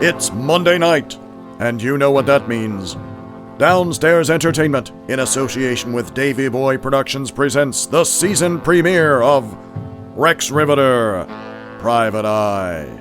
It's Monday night, and you know what that means. Downstairs Entertainment, in association with Davey Boy Productions, presents the season premiere of Rex Rivetter, Private Eye.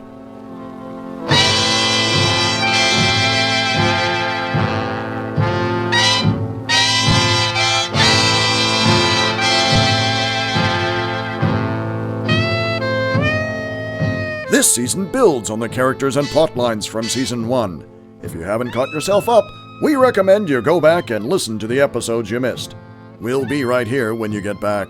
This season builds on the characters and plot lines from Season 1. If you haven't caught yourself up, we recommend you go back and listen to the episodes you missed. We'll be right here when you get back.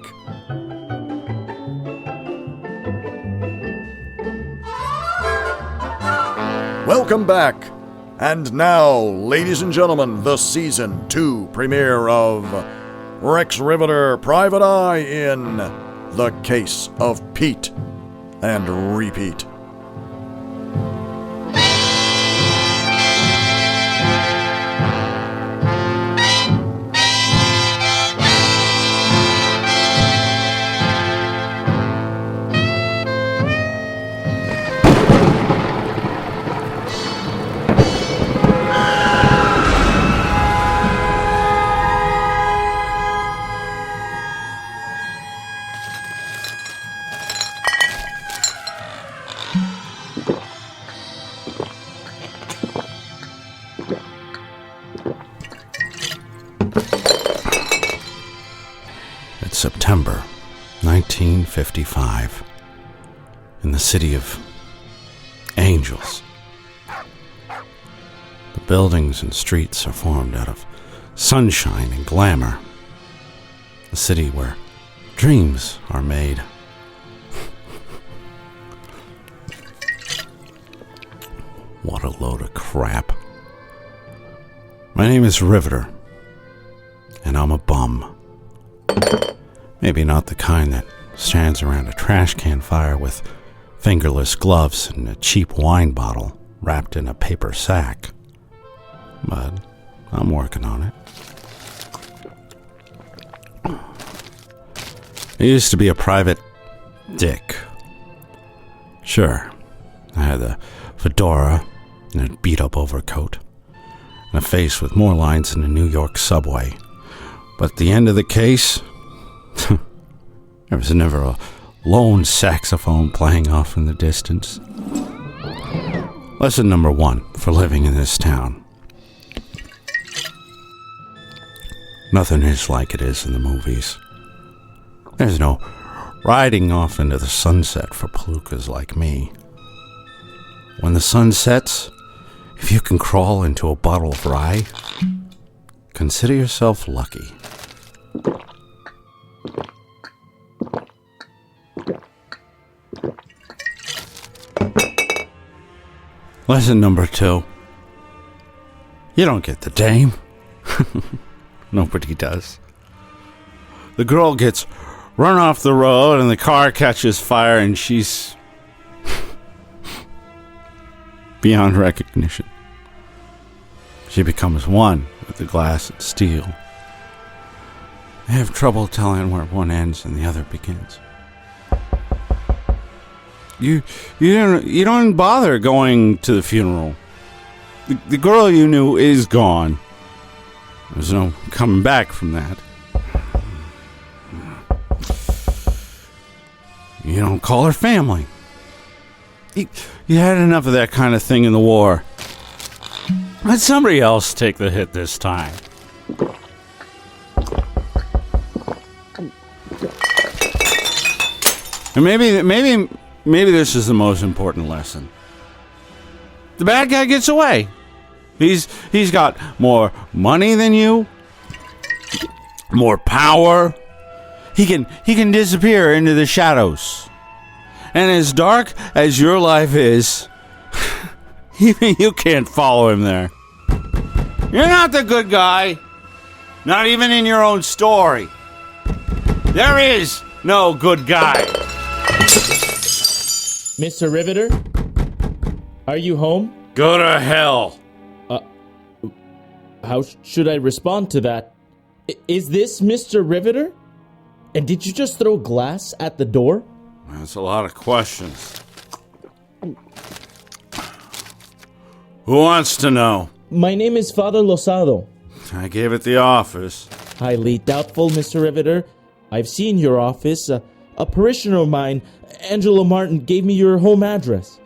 Welcome back. And now, ladies and gentlemen, the Season 2 premiere of Rex Rivetter, Private Eye in The Case of Pete and Repeat. September 1955, in the city of angels. The buildings and streets are formed out of sunshine and glamour. The city where dreams are made. What a load of crap. My name is Rivetter, and I'm a bum. Maybe not the kind that stands around a trash can fire with fingerless gloves and a cheap wine bottle wrapped in a paper sack. But I'm working on it. I used to be a private dick. Sure, I had the fedora and a beat-up overcoat and a face with more lines than a New York subway. But at the end of the case, there was never a lone saxophone playing off in the distance. Lesson number 1 for living in this town. Nothing is like it is in the movies. There's no riding off into the sunset for palookas like me. When the sun sets, if you can crawl into a bottle of rye, consider yourself lucky. Lesson number 2. You don't get the dame. Nobody does. The girl gets run off the road and the car catches fire and she's beyond recognition. She becomes one with the glass and steel. I have trouble telling where one ends and the other begins. You don't bother going to the funeral. The girl you knew is gone. There's no coming back from that. You don't call her family. You had enough of that kind of thing in the war. Let somebody else take the hit this time. And maybe this is the most important lesson. The bad guy gets away. He's got more money than you, more power. He can disappear into the shadows. And as dark as your life is, even you can't follow him there. You're not the good guy. Not even in your own story. There is no good guy. Mr. Rivetter? Are you home? Go to hell. How should I respond to that? Is this Mr. Rivetter? And did you just throw glass at the door? That's a lot of questions. Who wants to know? My name is Father Lozado. I gave it the office. Highly doubtful, Mr. Rivetter. I've seen your office. A parishioner of mine, Angelo Martin, gave me your home address.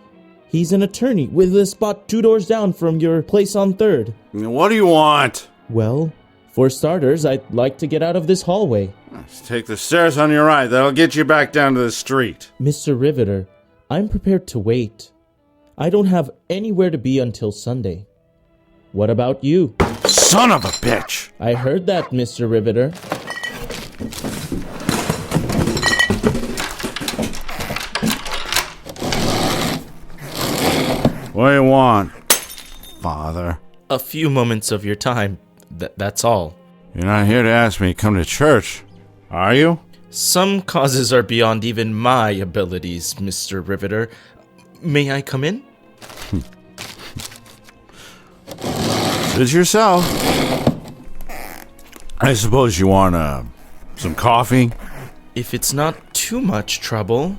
He's an attorney with a spot 2 doors down from your place on 3rd. What do you want? Well, for starters, I'd like to get out of this hallway. Let's take the stairs on your right. That'll get you back down to the street. Mr. Rivetter, I'm prepared to wait. I don't have anywhere to be until Sunday. What about you? Son of a bitch! I heard that, Mr. Rivetter. What do you want, Father? A few moments of your time. That's all. You're not here to ask me to come to church, are you? Some causes are beyond even my abilities, Mr. Rivetter. May I come in? Suit yourself. I suppose you want some coffee? If it's not too much trouble.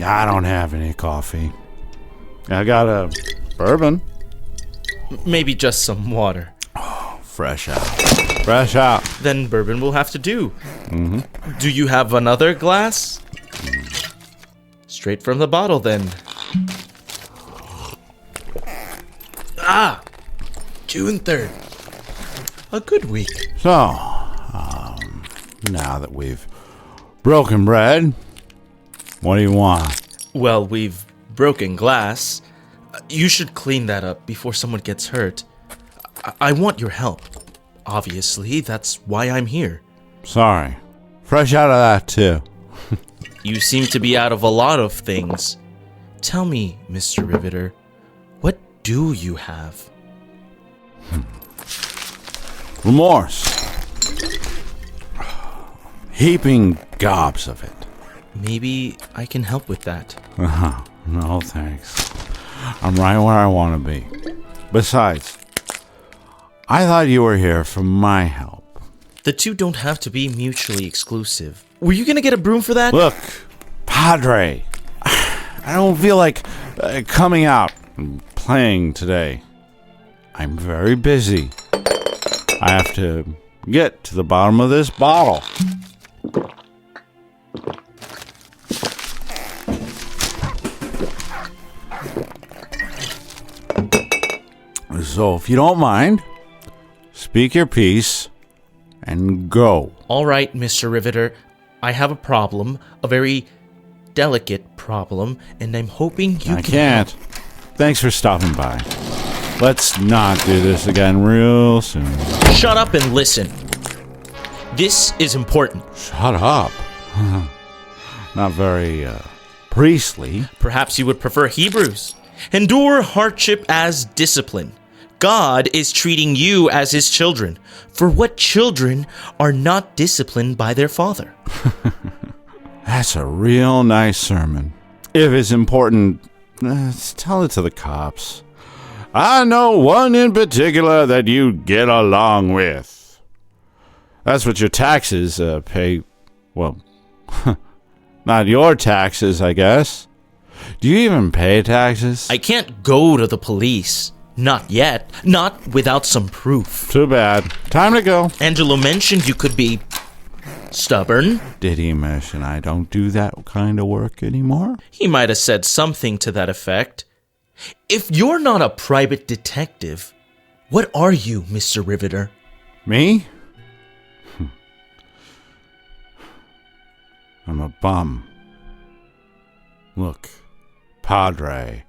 I don't have any coffee. I got a bourbon. Maybe just some water. Oh, fresh out. Fresh out. Then bourbon will have to do. Mm-hmm. Do you have another glass? Straight from the bottle, then. Ah! June 3rd. A good week. So, now that we've broken bread, what do you want? Well, we've broken glass. You should clean that up before someone gets hurt. I want your help. Obviously, that's why I'm here. Sorry. Fresh out of that, too. You seem to be out of a lot of things. Tell me, Mr. Rivetter, what do you have? Remorse. Heaping gobs of it. Maybe I can help with that. No, thanks. I'm right where I want to be. Besides, I thought you were here for my help. The two don't have to be mutually exclusive. Were you gonna get a broom for that? Look, Padre, I don't feel like coming out and playing today. I'm very busy. I have to get to the bottom of this bottle. So, if you don't mind, speak your piece and go. All right, Mr. Rivetter. I have a problem, a very delicate problem, and I'm hoping you I can't. Thanks for stopping by. Let's not do this again real soon. Shut up and listen. This is important. Shut up. Not very, priestly. Perhaps you would prefer Hebrews. Endure hardship as discipline. God is treating you as his children. For what children are not disciplined by their father? That's a real nice sermon. If it's important, tell it to the cops. I know one in particular that you get along with. That's what your taxes pay. Well, not your taxes, I guess. Do you even pay taxes? I can't go to the police. Not yet. Not without some proof. Too bad. Time to go. Angelo mentioned you could be stubborn. Did he mention I don't do that kind of work anymore? He might have said something to that effect. If you're not a private detective, what are you, Mr. Rivetter? Me? I'm a bum. Look, Padre,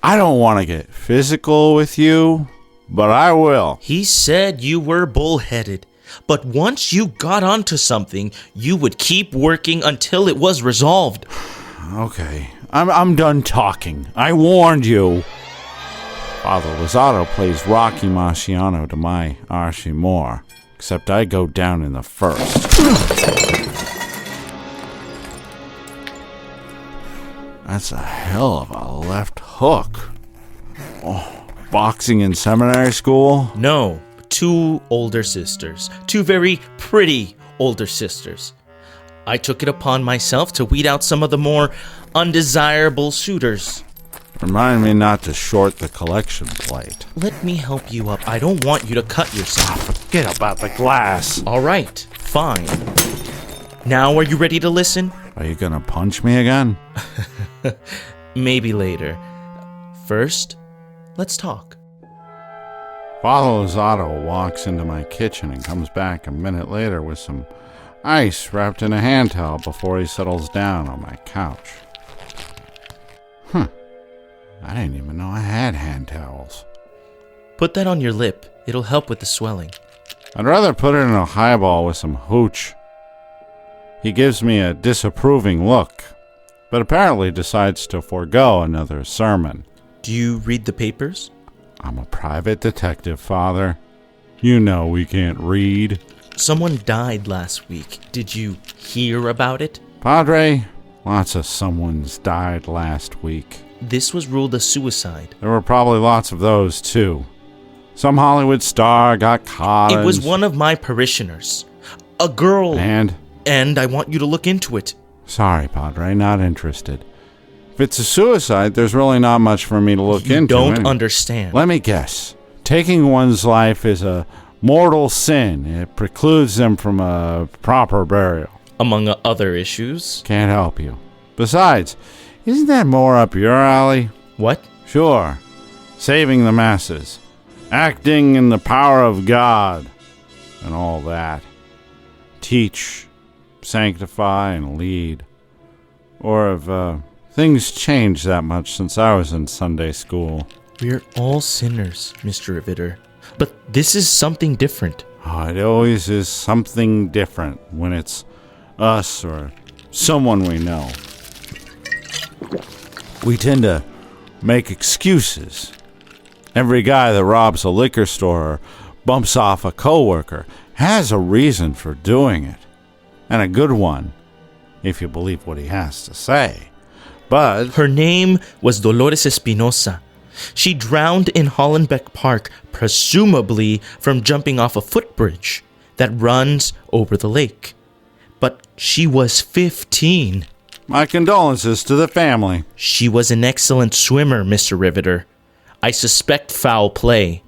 I don't want to get physical with you, but I will. He said you were bullheaded, but once you got onto something, you would keep working until it was resolved. Okay, I'm done talking. I warned you. Father Lozado plays Rocky Marciano to my Archie Moore, except I go down in the first. That's a hell of a left hook. Oh, boxing in seminary school? No, 2 older sisters. 2 very pretty older sisters. I took it upon myself to weed out some of the more undesirable suitors. Remind me not to short the collection plate. Let me help you up. I don't want you to cut yourself. Forget about the glass. All right, fine. Now are you ready to listen? Are you gonna punch me again? Maybe later. First, let's talk. Father Lozado walks into my kitchen and comes back a minute later with some ice wrapped in a hand towel before he settles down on my couch. I didn't even know I had hand towels. Put that on your lip. It'll help with the swelling. I'd rather put it in a highball with some hooch. He gives me a disapproving look, but apparently decides to forego another sermon. Do you read the papers? I'm a private detective, Father. You know we can't read. Someone died last week. Did you hear about it? Padre, lots of someone's died last week. This was ruled a suicide. There were probably lots of those, too. Some Hollywood star got caught. It was one of my parishioners. A girl. And I want you to look into it. Sorry, Padre, not interested. If it's a suicide, there's really not much for me to look into. You don't understand. Let me guess. Taking one's life is a mortal sin. It precludes them from a proper burial. Among other issues. Can't help you. Besides, isn't that more up your alley? What? Sure. Saving the masses. Acting in the power of God. And all that. Teach, sanctify, and lead. Or have things changed that much since I was in Sunday school? We're all sinners, Mr. Rivetter. But this is something different. Oh, it always is something different when it's us or someone we know. We tend to make excuses. Every guy that robs a liquor store or bumps off a coworker has a reason for doing it. And a good one, if you believe what he has to say. But her name was Dolores Espinosa. She drowned in Hollenbeck Park, presumably from jumping off a footbridge that runs over the lake. But she was 15. My condolences to the family. She was an excellent swimmer, Mr. Rivetter. I suspect foul play.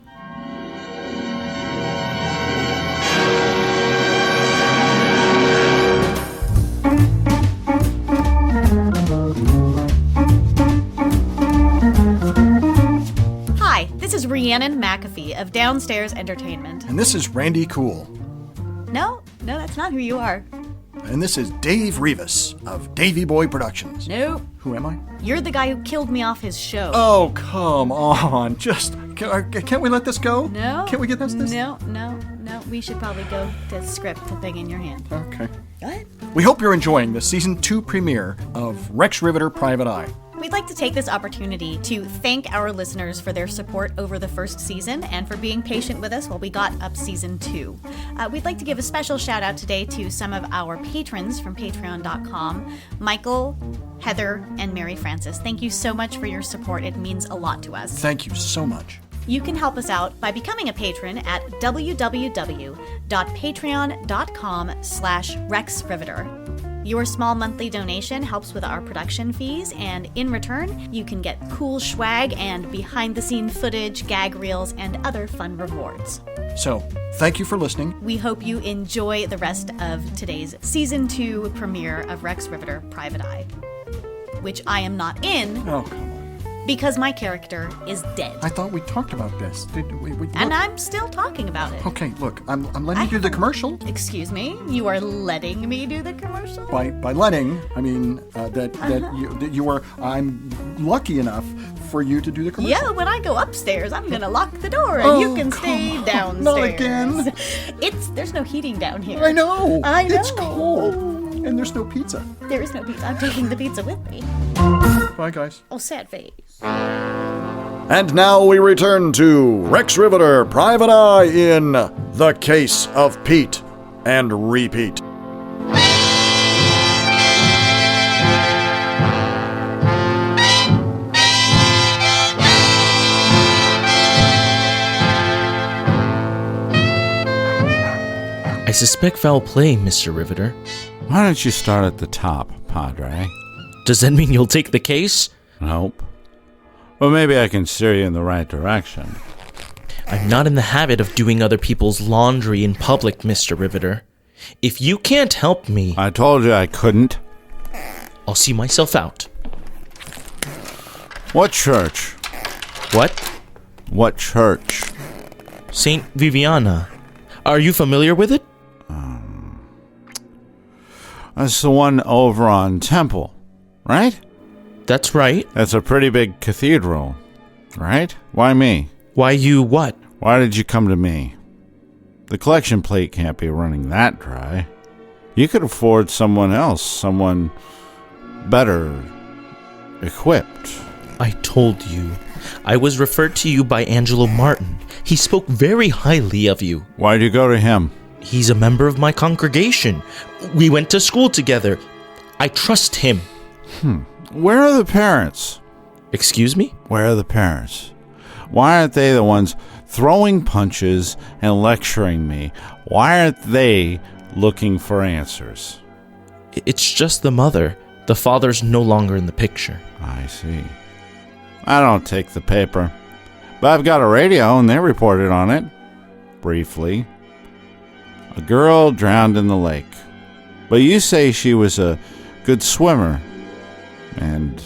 Hi, this is Rhiannon McAfee of Downstairs Entertainment. And this is Randy Coull. No, that's not who you are. And this is Dave Rivas of Davey Boy Productions. No, Who am I? you're the guy who killed me off his show. Oh, come on. Can't we let this go? No. Can't we get this? No. We should probably go to script, the thing in your hand. Okay. Go ahead. We hope you're enjoying the Season 2 premiere of Rex Rivetter, Private Eye. We'd like to take this opportunity to thank our listeners for their support over the first season and for being patient with us while we got up Season 2. We'd like to give a special shout out today to some of our patrons from patreon.com, Michael, Heather, and Mary Frances. Thank you so much for your support. It means a lot to us. Thank you so much. You can help us out by becoming a patron at www.patreon.com/Rex Rivetter. Your small monthly donation helps with our production fees, and in return, you can get cool swag and behind-the-scene footage, gag reels, and other fun rewards. So, thank you for listening. We hope you enjoy the rest of today's Season 2 premiere of Rex Rivetter, Private Eye, which I am not in. Oh, come on. Because my character is dead. I thought we talked about this. And I'm still talking about it. Okay, look, I'm letting you do the commercial. Excuse me? You are letting me do the commercial? By letting, I mean that you were. I'm lucky enough for you to do the commercial. Yeah, when I go upstairs, I'm gonna lock the door and you can stay downstairs. Not again. There's no heating down here. I know. I know. It's cold, and there's no pizza. There is no pizza. I'm taking the pizza with me. Bye, guys. Oh, sad face. And now we return to Rex Rivetter, Private Eye in The Case of Pete and Repeat. I suspect foul play, Mr. Rivetter. Why don't you start at the top, Padre? Does that mean you'll take the case? Nope. Well, maybe I can steer you in the right direction. I'm not in the habit of doing other people's laundry in public, Mr. Rivetter. If you can't help me, I told you I couldn't. I'll see myself out. What church? What? What church? Saint Viviana. Are you familiar with it? That's the one over on Temple, right? That's right. That's a pretty big cathedral, right? Why me? Why you what? Why did you come to me? The collection plate can't be running that dry. You could afford someone else, someone better equipped. I told you. I was referred to you by Angelo Martin. He spoke very highly of you. Why'd you go to him? He's a member of my congregation. We went to school together. I trust him. Where are the parents? Excuse me? Where are the parents? Why aren't they the ones throwing punches and lecturing me? Why aren't they looking for answers? It's just the mother. The father's no longer in the picture. I see. I don't take the paper, but I've got a radio and they reported on it. Briefly. A girl drowned in the lake. But you say she was a good swimmer. And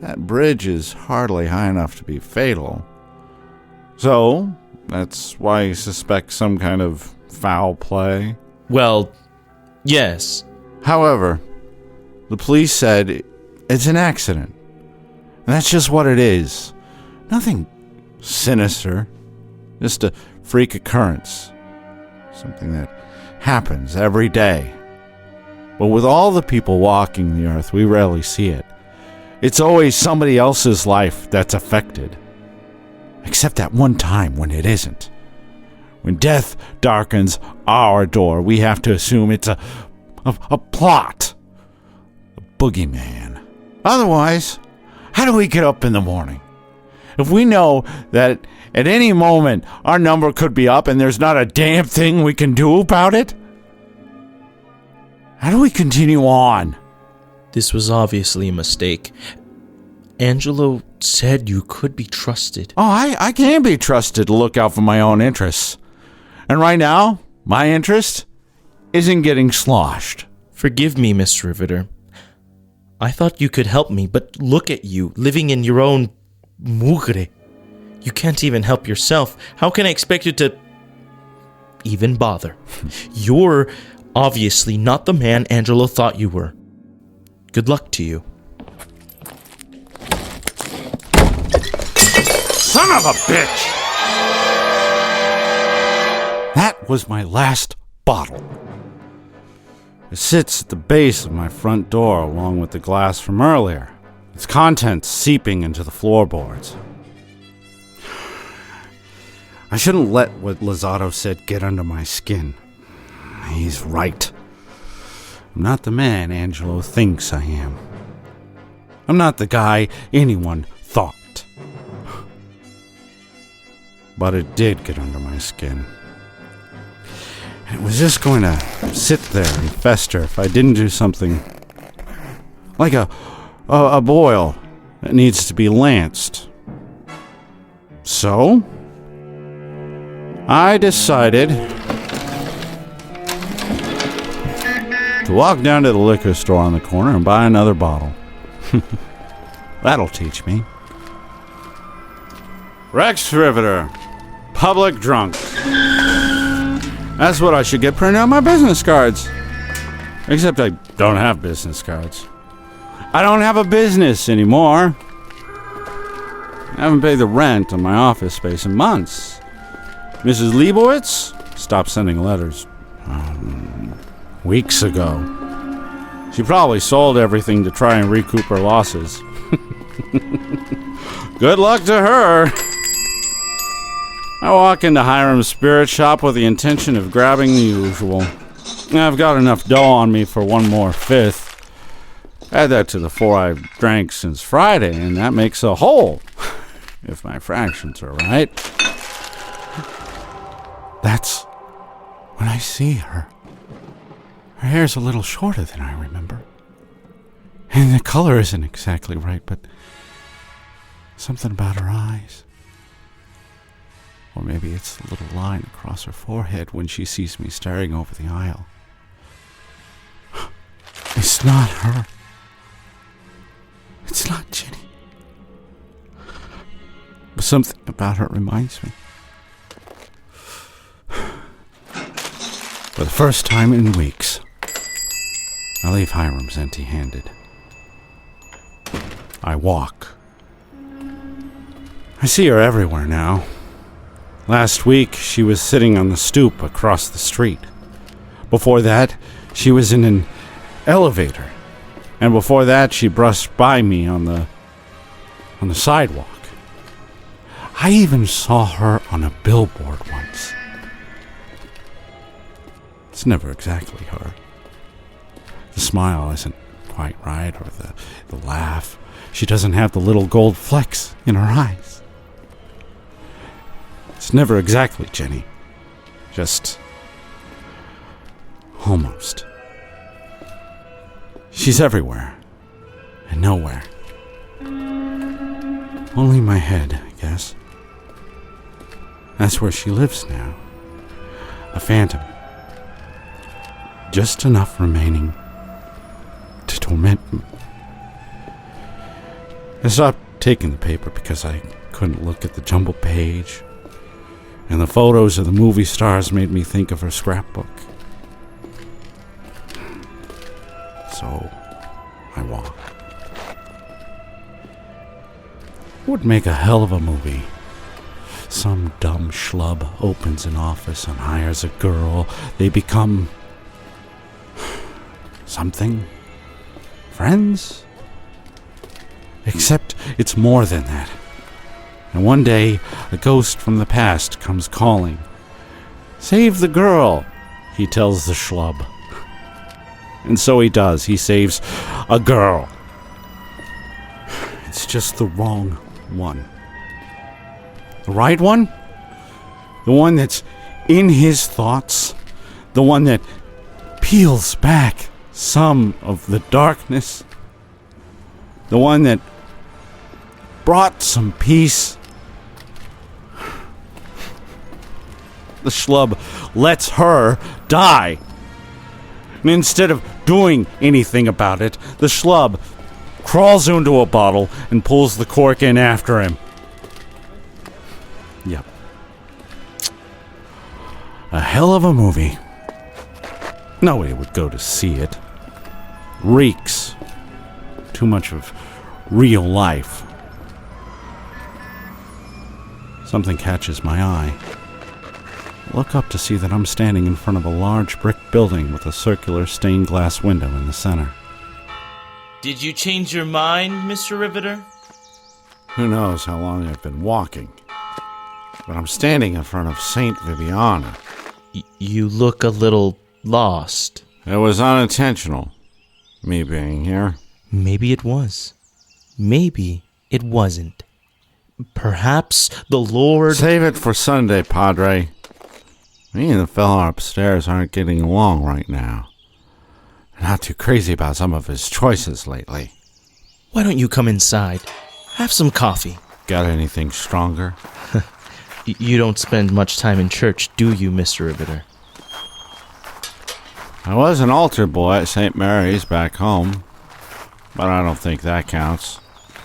that bridge is hardly high enough to be fatal. So, that's why you suspect some kind of foul play? Well, yes. However, the police said it's an accident. And that's just what it is. Nothing sinister. Just a freak occurrence. Something that happens every day. But with all the people walking the earth, we rarely see it. It's always somebody else's life that's affected. Except that one time when it isn't. When death darkens our door, we have to assume it's a plot. A boogeyman. Otherwise, how do we get up in the morning? If we know that at any moment our number could be up and there's not a damn thing we can do about it? How do we continue on? This was obviously a mistake. Angelo said you could be trusted. Oh, I can be trusted to look out for my own interests. And right now, my interest isn't getting sloshed. Forgive me, Miss Rivetter. I thought you could help me, but look at you, living in your own mugre. You can't even help yourself. How can I expect you to even bother? You're obviously not the man Angelo thought you were. Good luck to you. Son of a bitch! That was my last bottle. It sits at the base of my front door along with the glass from earlier, its contents seeping into the floorboards. I shouldn't let what Lozado said get under my skin. He's right. I'm not the man Angelo thinks I am. I'm not the guy anyone thought. But it did get under my skin. And it was just going to sit there and fester if I didn't do something like a boil that needs to be lanced. So, I decided to walk down to the liquor store on the corner and buy another bottle. That'll teach me. Rex Rivetter, public drunk. That's what I should get printed on my business cards. Except I don't have business cards. I don't have a business anymore. I haven't paid the rent on my office space in months. Mrs. Leibowitz stopped sending letters weeks ago. She probably sold everything to try and recoup her losses. Good luck to her. I walk into Hiram's spirit shop with the intention of grabbing the usual. I've got enough dough on me for one more fifth. Add that to the 4 I've drank since Friday, and that makes a whole, if my fractions are right. That's when I see her. Her hair's a little shorter than I remember. And the color isn't exactly right, but Something about her eyes. Or maybe it's the little line across her forehead when she sees me staring over the aisle. It's not her. It's not Jenny. But something about her reminds me. For the first time in weeks, I leave Hiram's empty-handed. I walk. I see her everywhere now. Last week, she was sitting on the stoop across the street. Before that, she was in an elevator. And before that, she brushed by me on the sidewalk. I even saw her on a billboard once. It's never exactly her. The smile isn't quite right, or the laugh. She doesn't have the little gold flecks in her eyes. It's never exactly Jenny. Just almost. She's everywhere and nowhere. Only in my head, I guess. That's where she lives now. A phantom. Just enough remaining to torment me. I stopped taking the paper because I couldn't look at the jumbled page, and the photos of the movie stars made me think of her scrapbook. So, I walk. It would make a hell of a movie. Some dumb schlub opens an office and hires a girl. They become something. Friends? Except it's more than that. And one day, a ghost from the past comes calling. "Save the girl," he tells the schlub. And so he does. He saves a girl. It's just the wrong one. The right one? The one that's in his thoughts. The one that peels back some of the darkness. The one that brought some peace. The schlub lets her die. And instead of doing anything about it, the schlub crawls into a bottle and pulls the cork in after him. Yep. A hell of a movie. Nobody would go to see it. Reeks. Too much of real life. Something catches my eye. I look up to see that I'm standing in front of a large brick building with a circular stained glass window in the center. Did you change your mind, Mr. Rivetter? Who knows how long I've been walking. But I'm standing in front of St. Viviana. You look a little lost. It was unintentional, me being here. Maybe it was. Maybe it wasn't. Perhaps the Lord... Save it for Sunday, Padre. Me and the fella upstairs aren't getting along right now. I'm not too crazy about some of his choices lately. Why don't you come inside? Have some coffee. Got anything stronger? You don't spend much time in church, do you, Mr. Rivetter? I was an altar boy at St. Mary's back home, but I don't think that counts.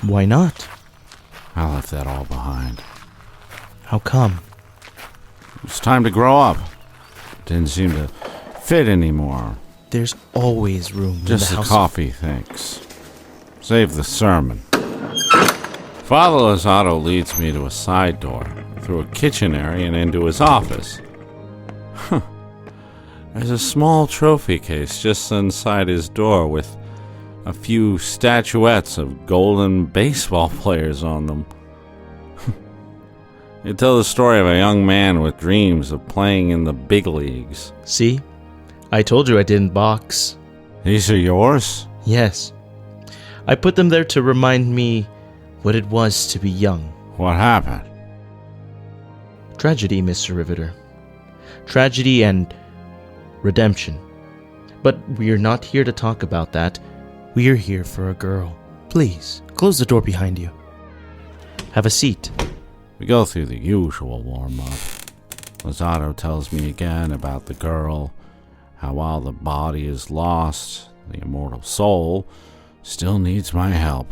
Why not? I left that all behind. How come? It's time to grow up. Didn't seem to fit anymore. There's always room Just in the the house. coffee, thanks. Save the sermon. Father Lozado leads me to a side door, through a kitchen area and into his office. There's a small trophy case just inside his door with a few statuettes of golden baseball players on them. It tells the story of a young man with dreams of playing in the big leagues. See? I told you I didn't box. These are yours? Yes. I put them there to remind me what it was to be young. What happened? Tragedy, Mr. Rivetter. Tragedy and redemption. But we're not here to talk about that. We're here for a girl. Please, close the door behind you. Have a seat. We go through the usual warm-up. Lozado tells me again about the girl, how while the body is lost, the immortal soul still needs my help.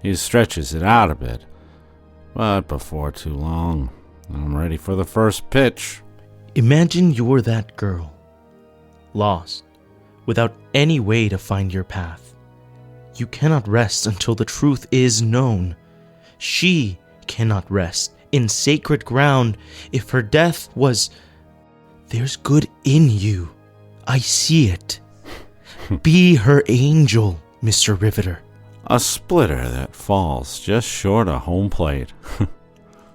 He stretches it out a bit, but before too long, I'm ready for the first pitch. Imagine you're that girl, lost, without any way to find your path. You cannot rest until the truth is known. She cannot rest in sacred ground if her death was... There's good in you. I see it. Be her angel, Mr. Rivetter. A splitter that falls just short of home plate.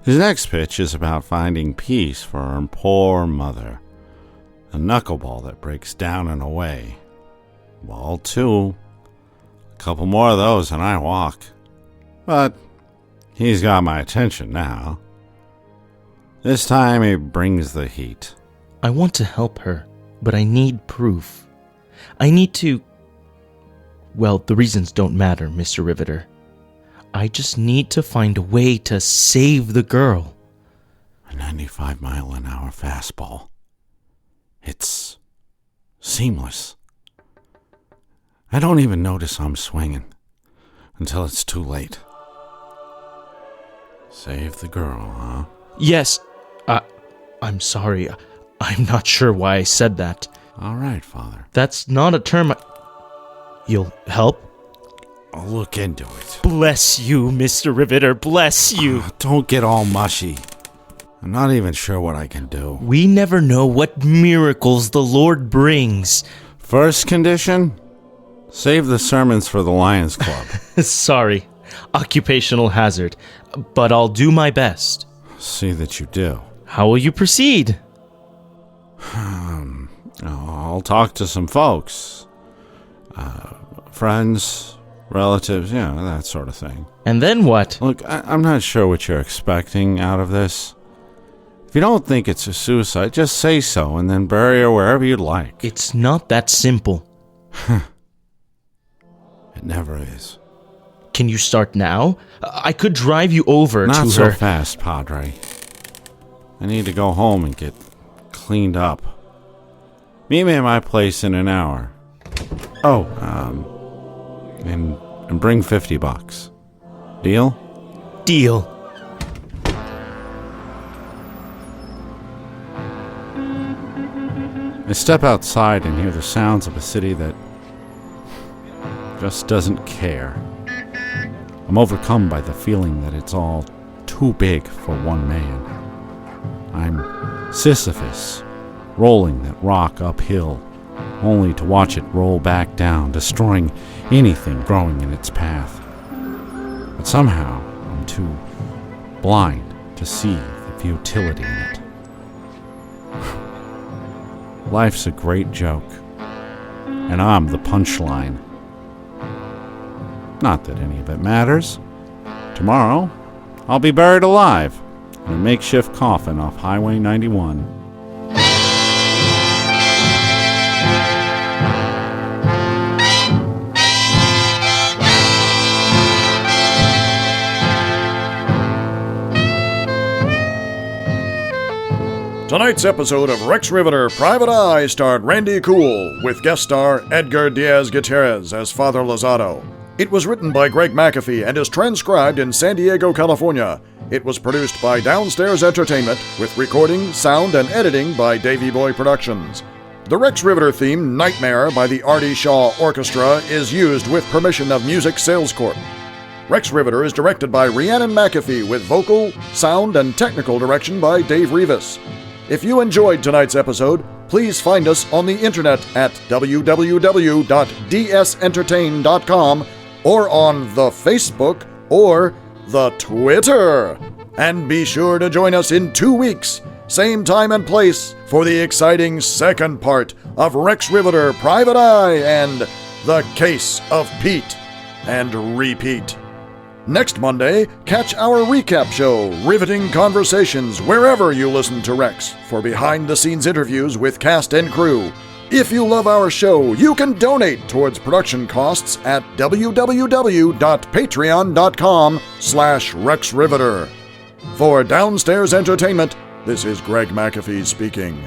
His next pitch is about finding peace for her poor mother. A knuckleball that breaks down and away. Ball 2. A couple more of those and I walk. But he's got my attention now. This time he brings the heat. I want to help her, but I need proof. I need to... Well, the reasons don't matter, Mr. Rivetter. I just need to find a way to save the girl. A 95-mile-an-hour fastball. It's seamless. I don't even notice I'm swinging until it's too late. Save the girl, huh? Yes. I'm sorry. I'm not sure why I said that. All right, Father. That's not a term You'll help? I'll look into it. Bless you, Mr. Rivetter. Bless you. Don't get all mushy. I'm not even sure what I can do. We never know what miracles the Lord brings. First condition? Save the sermons for the Lions Club. Sorry. Occupational hazard. But I'll do my best. See that you do. How will you proceed? I'll talk to some folks. Friends, relatives, that sort of thing. And then what? Look, I'm not sure what you're expecting out of this. If you don't think it's a suicide, just say so and then bury her wherever you'd like. It's not that simple. It never is. Can you start now? I could drive you over to her. Not so fast, Padre. I need to go home and get cleaned up. Meet me at my place in an hour. Oh, and bring $50. Deal? Deal. I step outside and hear the sounds of a city that just doesn't care. I'm overcome by the feeling that it's all too big for one man. I'm Sisyphus, rolling that rock uphill, only to watch it roll back down, destroying anything growing in its path. But somehow, I'm too blind to see the futility in it. Life's a great joke, and I'm the punchline. Not that any of it matters. Tomorrow, I'll be buried alive in a makeshift coffin off Highway 91. Tonight's episode of Rex Rivetter Private Eye starred Randy Coull with guest star Edgar Diaz-Gutierrez as Father Lozado. It was written by Greg McAfee and is transcribed in San Diego, California. It was produced by Downstairs Entertainment with recording, sound, and editing by Davey Boy Productions. The Rex Rivetter theme, Nightmare, by the Artie Shaw Orchestra, is used with permission of Music Sales Corp. Rex Rivetter is directed by Rhiannon McAfee with vocal, sound, and technical direction by Dave Rivas. If you enjoyed tonight's episode, please find us on the internet at www.dsentertain.com or on the Facebook or the Twitter. And be sure to join us in 2 weeks, same time and place, for the exciting second part of Rex Rivetter Private Eye and The Case of Pete. And repeat. Next Monday, catch our recap show, Riveting Conversations, wherever you listen to Rex, for behind-the-scenes interviews with cast and crew. If you love our show, you can donate towards production costs at www.patreon.com/Rex Rivetter. For Downstairs Entertainment, this is Greg McAfee speaking.